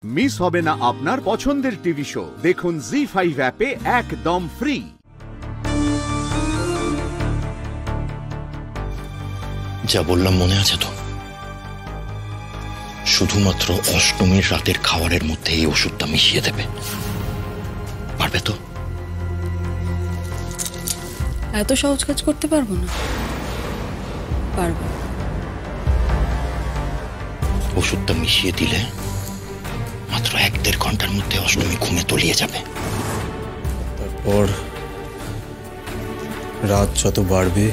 Miss হবে না আপনার পছন্দের টিভি শো। দেখুন জি5 অ্যাপে একদম ফ্রি। যা বললাম মনে আছে তো? শুধুমাত্র অষ্টমীর রাতের খাবারের মধ্যে এই ওষুধটা মিশিয়ে দেবে, পারবে তো? এত সহজ কাজ করতে পারবো না। পারবো। ওষুধটা মিশিয়ে দিলে মাত্র 1-1.5 ঘন্টার মধ্যে অষ্টমী ঘুমে তলিয়ে যাবে। তারপর রাত যত বাড়বে,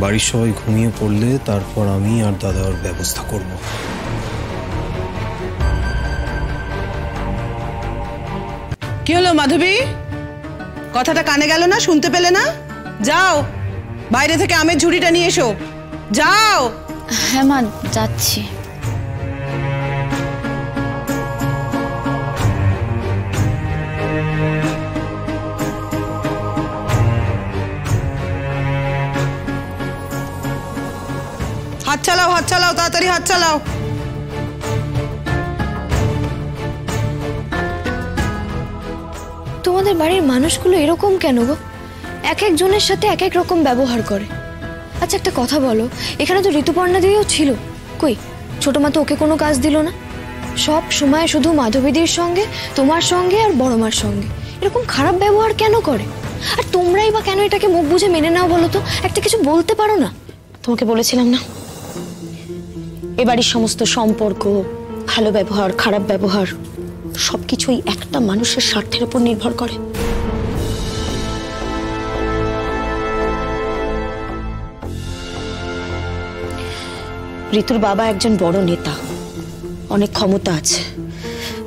বাড়ির সবাই ঘুমিয়ে পড়লে তারপর আমি আর দাদার ব্যবস্থা করব। কি হলো মাধবী? কথাটা কানে গেল না? শুনতে পেলে না? যাও বাইরে থেকে আমের ঝুড়িটা নিয়ে এসো, যাও। হ্যাঁ মা, যাচ্ছি। হাত চালাও, হাত চালাও, তাড়াতাড়ি হাত চালাও। তোমাদের বাড়ির মানুষগুলো এরকম কেন গো? এক একজনের সাথে এক এক রকম ব্যবহার করে। আচ্ছা একটা কথা বলো, এখানে তো ঋতুপর্ণা দিদিও ছিল, কই ছোট মা তো ওকে কোনো কাজ দিল না। সব সময় শুধু মাধবীদির সঙ্গে, তোমার সঙ্গে আর বড় মার সঙ্গে এরকম খারাপ ব্যবহার কেন করে? আর তোমরাই বা কেন এটাকে মুখ বুঝে মেনে নাও বলো তো? একটা কিছু বলতে পারো না? তোমাকে বলেছিলাম না, এ বাড়ির সমস্ত সম্পর্ক, ভালো ব্যবহার খারাপ ব্যবহার সবকিছুই একটা মানুষের স্বার্থের উপর নির্ভর করে। ঋতুর বাবা একজন বড় নেতা, অনেক ক্ষমতা আছে,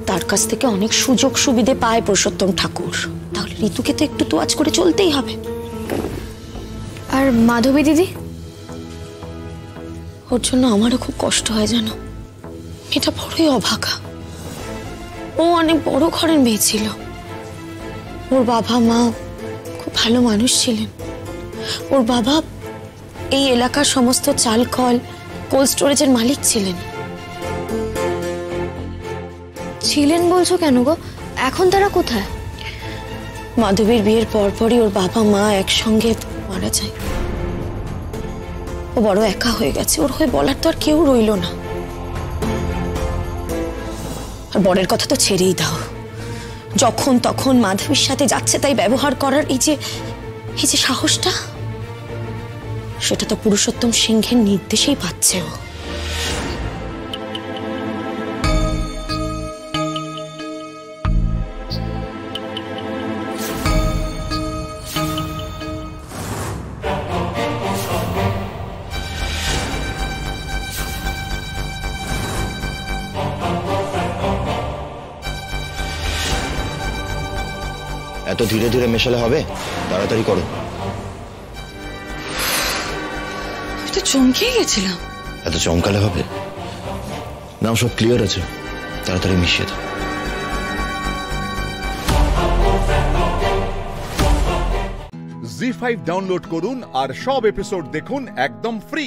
তার কাছ থেকে অনেক সুযোগ সুবিধে পায় পুরুষোত্তম ঠাকুর। তাহলে ঋতুকে তো একটু তোয়াজ করে চলতেই হবে। আর মাধবী দিদি, ওর জন্য আমারও খুব কষ্ট হয় জানো। এটা বড়ই অভাগা। ও অনেক বড় ঘরের মেয়ে ছিল, ওর বাবা মা খুব ভালো মানুষ ছিলেন। ওর বাবা এই এলাকার সমস্ত চাল কল, কোল্ড স্টোরেজের মালিক ছিলেন। ছিলেন বলছো কেন গো? এখন তারা কোথায়? মাধবীর বিয়ের পরপরই ওর বাবা মা একসঙ্গে মারা যায়। ও বড় একা হয়ে গেছে, ওর হয়ে বলার তো আর কেউ রইল না। আর বরের কথা তো ছেড়েই দাও, যখন তখন মাধবীর সাথে যাচ্ছে তাই ব্যবহার করার এই যে সাহসটা, সেটা তো পুরুষোত্তম সিংহের নির্দেশেই পাচ্ছে ও। এত ধীরে ধীরে মেশালে হবে? তাড়াতাড়ি করো। আমি তো চমকেই গেছিলাম। এত চমকালে হবে না, সব ক্লিয়ার আছে, তাড়াতাড়ি মিশিয়ে দাও। জি5 ডাউনলোড করুন আর সব এপিসোড দেখুন একদম ফ্রি।